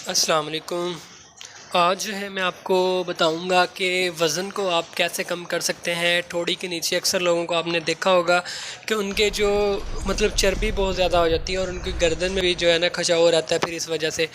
अस्सलाम वालेकुम। आज जो है मैं आपको बताऊंगा कि वज़न को आप कैसे कम कर सकते हैं। ठोड़ी के नीचे अक्सर लोगों को आपने देखा होगा कि उनके जो चर्बी बहुत ज़्यादा हो जाती है और उनकी गर्दन में भी जो है ना खिंचाव रहता है, फिर इस वजह से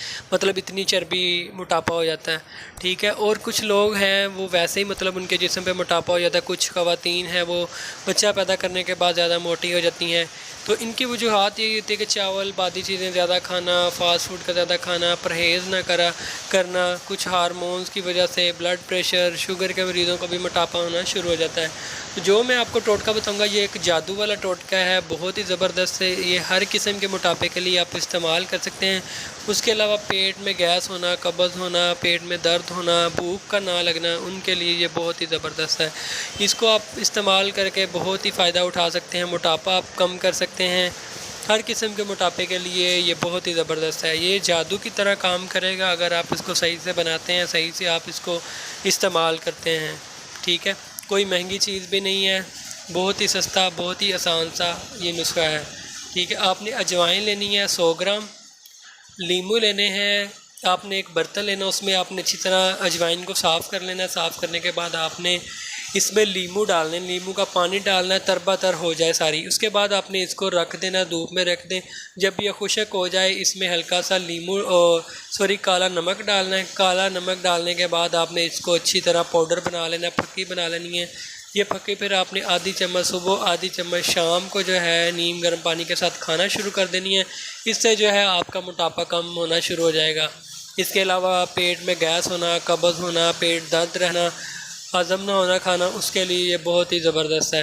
इतनी चर्बी मोटापा हो जाता है। ठीक है। और कुछ लोग हैं वो वैसे ही उनके जिस्म पे मोटापा हो जाता है। कुछ ख़वातीन हैं वो बच्चा पैदा करने के बाद ज़्यादा मोटी हो जाती हैं। तो इनकी वजूहत यही होती है कि चावल बादी चीज़ें ज़्यादा खाना, फ़ास्ट फूड का ज़्यादा खाना, परहेज़ ना करना, कुछ हार्मोन्स की वजह से ब्लड प्रेशर, शुगर के मरीज़ों को भी मोटापा होना शुरू हो जाता है। तो जो मैं आपको टोटका बताऊंगा ये एक जादू वाला टोटका है, बहुत ही ज़बरदस्त है। ये हर किस्म के मोटापे के लिए आप इस्तेमाल कर सकते हैं। उसके अलावा पेट में गैस होना, कब्ज़ होना, पेट में दर्द होना, भूख का ना लगना, उनके लिए ये बहुत ही ज़बरदस्त है। इसको आप इस्तेमाल करके बहुत ही फ़ायदा उठा सकते हैं, मोटापा आप कम कर सकते हैं। हर किस्म के मोटापे के लिए ये बहुत ही ज़बरदस्त है। ये जादू की तरह काम करेगा अगर आप इसको सही से बनाते हैं, सही से आप इसको इस्तेमाल करते हैं। ठीक है। कोई महंगी चीज़ भी नहीं है, बहुत ही सस्ता, बहुत ही आसान सा ये नुस्खा है। ठीक है। आपने अजवाइन लेनी है 100 ग्राम, लीमू लेने हैं। आपने एक बर्तन लेना, उसमें आपने अच्छी तरह अजवाइन को साफ़ कर लेना है। साफ़ करने के बाद आपने इसमें लीमू डालने, लीमू का पानी डालना है, तरबतर हो जाए सारी। उसके बाद आपने इसको रख देना, धूप में रख दें। जब ये खुशक हो जाए इसमें हल्का सा काला नमक डालना है। काला नमक डालने के बाद आपने इसको अच्छी तरह पाउडर बना लेना है, फक्की बना लेनी है। ये फक्की फिर आपने आधी चम्मच सुबह, आधी चम्मच शाम को जो है नीम गर्म पानी के साथ खाना शुरू कर देनी है। इससे जो है आपका मोटापा कम होना शुरू हो जाएगा। इसके अलावा पेट में गैस होना, कब्ज़ होना, पेट दर्द रहना, हज़म ना होना खाना, उसके लिए ये बहुत ही ज़बरदस्त है।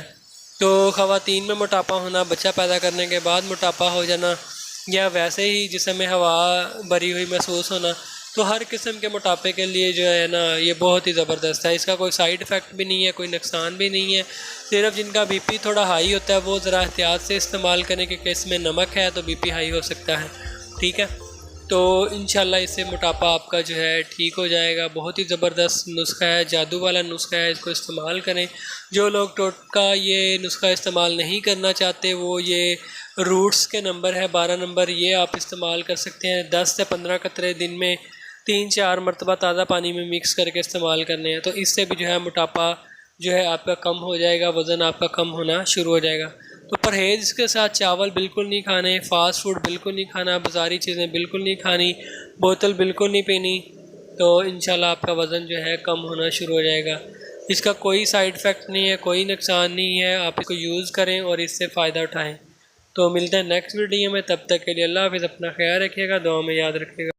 तो ख़वातीन में मोटापा होना, बच्चा पैदा करने के बाद मोटापा हो जाना, या वैसे ही जिस्म में हवा भरी हुई महसूस होना, तो हर किस्म के मोटापे के लिए जो है ना ये बहुत ही ज़बरदस्त है। इसका कोई साइड इफ़ेक्ट भी नहीं है, कोई नुकसान भी नहीं है। सिर्फ जिनका बीपी थोड़ा हाई होता है वो ज़रा एहतियात से इस्तेमाल करें, क्योंकि इसमें नमक है तो बीपी हाई हो सकता है। ठीक है। तो इंशाल्लाह इससे मोटापा आपका जो है ठीक हो जाएगा। बहुत ही ज़बरदस्त नुस्खा है, जादू वाला नुस्खा है, इसको इस्तेमाल करें। जो लोग टोटका ये नुस्खा इस्तेमाल नहीं करना चाहते वो ये रूट्स के नंबर है 12 नंबर, ये आप इस्तेमाल कर सकते हैं। 10 से 15 कतरे दिन में 3-4 मरतबा ताज़ा पानी में मिक्स करके इस्तेमाल करने हैं। तो इससे भी जो है मोटापा जो है आपका कम हो जाएगा, वज़न आपका कम होना शुरू हो जाएगा। तो परहेज़ के साथ चावल बिल्कुल नहीं खाने, फ़ास्ट फूड बिल्कुल नहीं खाना, बाज़ारी चीज़ें बिल्कुल नहीं खानी, बोतल बिल्कुल नहीं पीनी। तो इंशाल्लाह आपका वज़न जो है कम होना शुरू हो जाएगा। इसका कोई साइड इफ़ेक्ट नहीं है, कोई नुकसान नहीं है। आप इसको यूज़ करें और इससे फ़ायदा उठाएँ। तो मिलते हैं नेक्स्ट वीडियो में, तब तक के लिए अल्लाह हाफ़िज़। अपना ख्याल रखिएगा, दुआ में याद रखिएगा।